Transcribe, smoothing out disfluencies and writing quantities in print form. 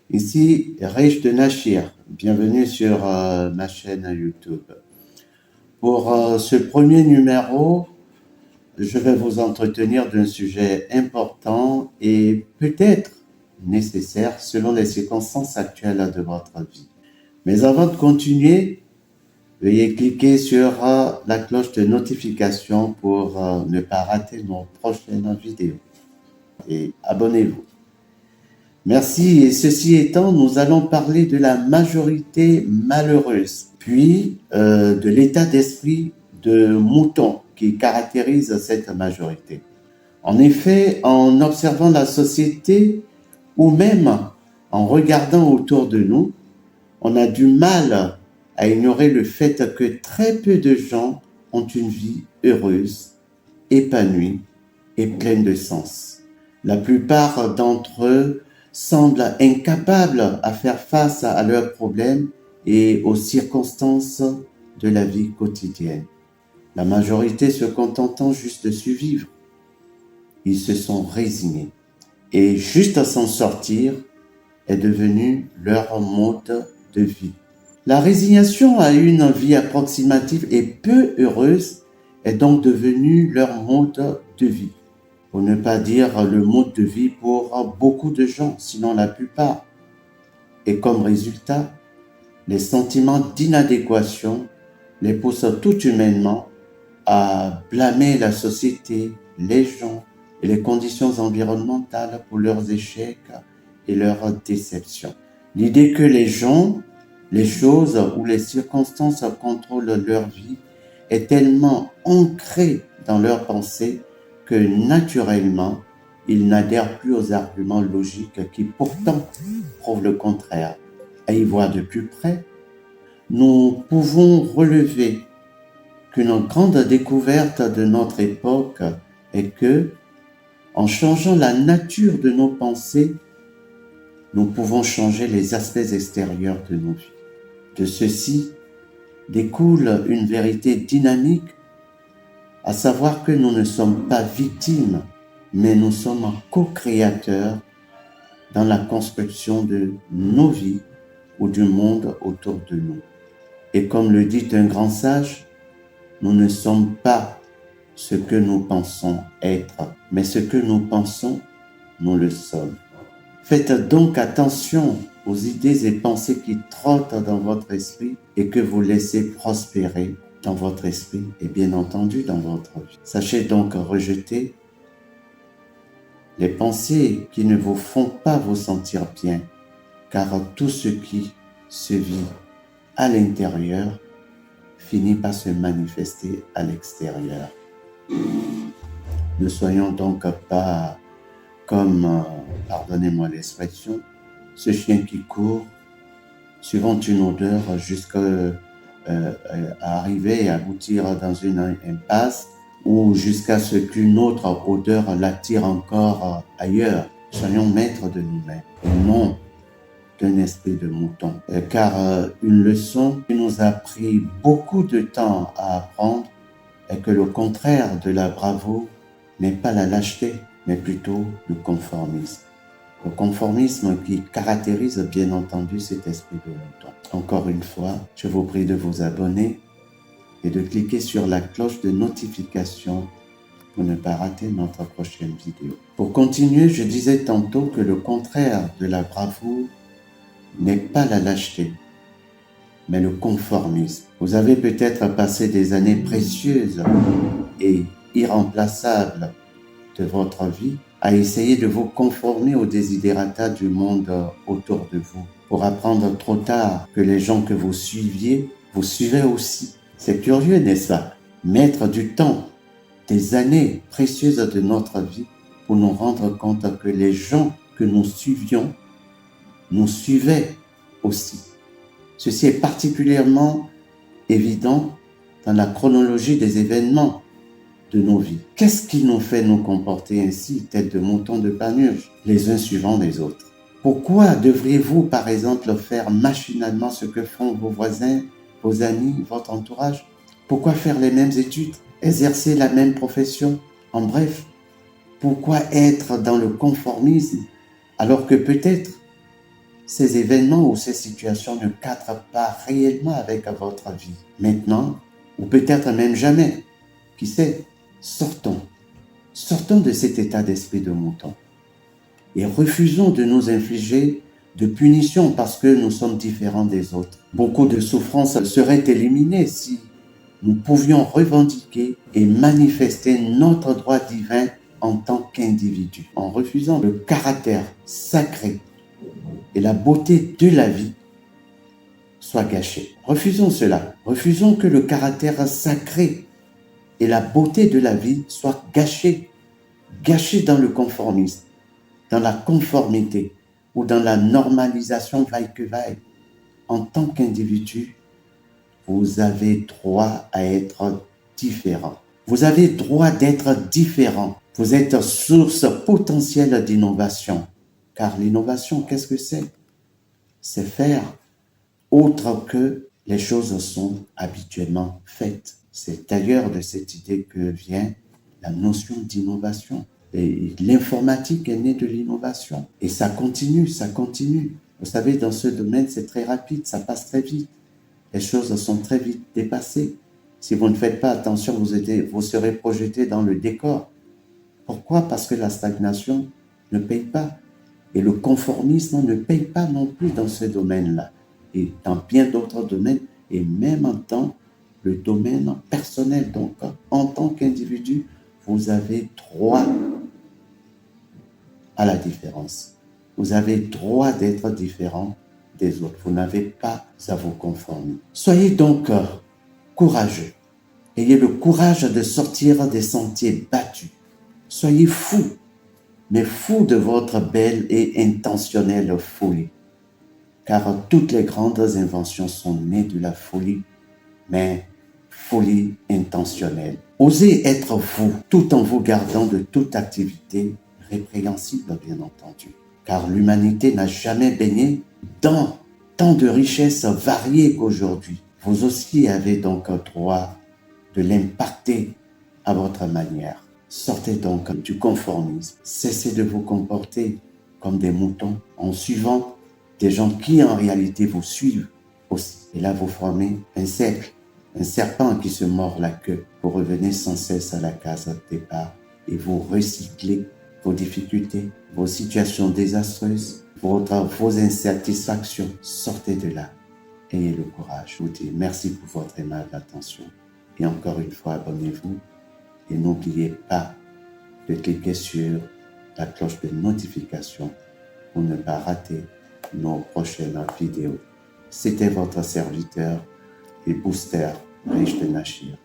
Ici, Rich de Nachir. Bienvenue sur ma chaîne YouTube. Pour ce premier numéro, je vais vous entretenir d'un sujet important et peut-être nécessaire selon les circonstances actuelles de votre vie. Mais avant de continuer, veuillez cliquer sur la cloche de notification pour ne pas rater nos prochaines vidéos. Et abonnez-vous. Merci, et ceci étant, nous allons parler de la majorité malheureuse, puis de l'état d'esprit de mouton qui caractérise cette majorité. En effet, en observant la société ou même en regardant autour de nous, on a du mal à ignorer le fait que très peu de gens ont une vie heureuse, épanouie et pleine de sens. La plupart d'entre eux semblent incapables à faire face à leurs problèmes et aux circonstances de la vie quotidienne. La majorité se contentant juste de survivre. Ils se sont résignés. Et juste à s'en sortir est devenu leur mode de vie. La résignation à une vie approximative et peu heureuse est donc devenue leur mode de vie. Pour ne pas dire le mode de vie pour beaucoup de gens, sinon la plupart. Et comme résultat, les sentiments d'inadéquation les poussent tout humainement à blâmer la société, les gens et les conditions environnementales pour leurs échecs et leurs déceptions. L'idée que les gens, les choses ou les circonstances contrôlent leur vie est tellement ancrée dans leurs pensées que naturellement, ils n'adhèrent plus aux arguments logiques qui pourtant prouvent le contraire. À y voir de plus près, nous pouvons relever qu'une grande découverte de notre époque est que, en changeant la nature de nos pensées, nous pouvons changer les aspects extérieurs de nos vies. De ceci découle une vérité dynamique, à savoir que nous ne sommes pas victimes, mais nous sommes co-créateurs dans la construction de nos vies ou du monde autour de nous. Et comme le dit un grand sage, nous ne sommes pas ce que nous pensons être, mais ce que nous pensons, nous le sommes. Faites donc attention aux idées et pensées qui trottent dans votre esprit et que vous laissez prospérer dans votre esprit et bien entendu dans votre vie. Sachez donc rejeter les pensées qui ne vous font pas vous sentir bien, car tout ce qui se vit à l'intérieur finit par se manifester à l'extérieur. Ne soyons donc pas comme, pardonnez-moi l'expression, ce chien qui court, suivant une odeur jusqu'à arriver et aboutir dans une impasse ou jusqu'à ce qu'une autre odeur l'attire encore ailleurs. Soyons maîtres de nous-mêmes et non d'un esprit de mouton. Car une leçon qui nous a pris beaucoup de temps à apprendre est que le contraire de la bravoure n'est pas la lâcheté, mais plutôt le conformisme. Le conformisme qui caractérise bien entendu cet esprit de mouton. Encore une fois, je vous prie de vous abonner et de cliquer sur la cloche de notification pour ne pas rater notre prochaine vidéo. Pour continuer, je disais tantôt que le contraire de la bravoure n'est pas la lâcheté, mais le conformisme. Vous avez peut-être passé des années précieuses et irremplaçables de votre vie à essayer de vous conformer aux desiderata du monde autour de vous, pour apprendre trop tard que les gens que vous suiviez, vous suivaient aussi. C'est curieux, n'est-ce pas? Mettre du temps, des années précieuses de notre vie pour nous rendre compte que les gens que nous suivions nous suivaient aussi. Ceci est particulièrement évident dans la chronologie des événements de nos vies. Qu'est-ce qui nous fait nous comporter ainsi, tête de mouton de Panurge, les uns suivant les autres? Pourquoi devriez-vous, par exemple, faire machinalement ce que font vos voisins, vos amis, votre entourage? Pourquoi faire les mêmes études, exercer la même profession? En bref, pourquoi être dans le conformisme alors que peut-être ces événements ou ces situations ne cadrent pas réellement avec votre vie. Maintenant, ou peut-être même jamais, qui sait, sortons de cet état d'esprit de mouton et refusons de nous infliger de punitions parce que nous sommes différents des autres. Beaucoup de souffrances seraient éliminées si nous pouvions revendiquer et manifester notre droit divin en tant qu'individu, en refusant le caractère sacré et la beauté de la vie soit gâchée. Refusons cela. Refusons que le caractère sacré et la beauté de la vie soient gâchés dans le conformisme, dans la conformité ou dans la normalisation vaille que vaille. En tant qu'individu, vous avez droit à être différent. Vous avez droit d'être différent. Vous êtes source potentielle d'innovation. Car l'innovation, qu'est-ce que c'est? C'est faire autre que les choses sont habituellement faites. C'est d'ailleurs de cette idée que vient la notion d'innovation. Et l'informatique est née de l'innovation. Et ça continue. Vous savez, dans ce domaine, c'est très rapide, ça passe très vite. Les choses sont très vite dépassées. Si vous ne faites pas attention, vous serez projeté dans le décor. Pourquoi? Parce que la stagnation ne paye pas. Et le conformisme ne paye pas non plus dans ce domaine-là. Et dans bien d'autres domaines, et même dans le domaine personnel. Donc, en tant qu'individu, vous avez droit à la différence. Vous avez droit d'être différent des autres. Vous n'avez pas à vous conformer. Soyez donc courageux. Ayez le courage de sortir des sentiers battus. Soyez fous, mais fous de votre belle et intentionnelle folie. Car toutes les grandes inventions sont nées de la folie, mais folie intentionnelle. Osez être vous, tout en vous gardant de toute activité répréhensible, bien entendu. Car l'humanité n'a jamais baigné dans tant de richesses variées qu'aujourd'hui. Vous aussi avez donc droit de l'impacter à votre manière. Sortez donc du conformisme. Cessez de vous comporter comme des moutons en suivant des gens qui en réalité vous suivent aussi. Et là, vous formez un cercle, un serpent qui se mord la queue. Vous revenez sans cesse à la case départ et vous recyclez vos difficultés, vos situations désastreuses, vos insatisfactions. Sortez de là. Ayez le courage. Je vous dis merci pour votre aimable attention. Et encore une fois, abonnez-vous et n'oubliez pas de cliquer sur la cloche de notification pour ne pas rater nos prochaines vidéos. C'était votre serviteur et booster Riche de Nachir.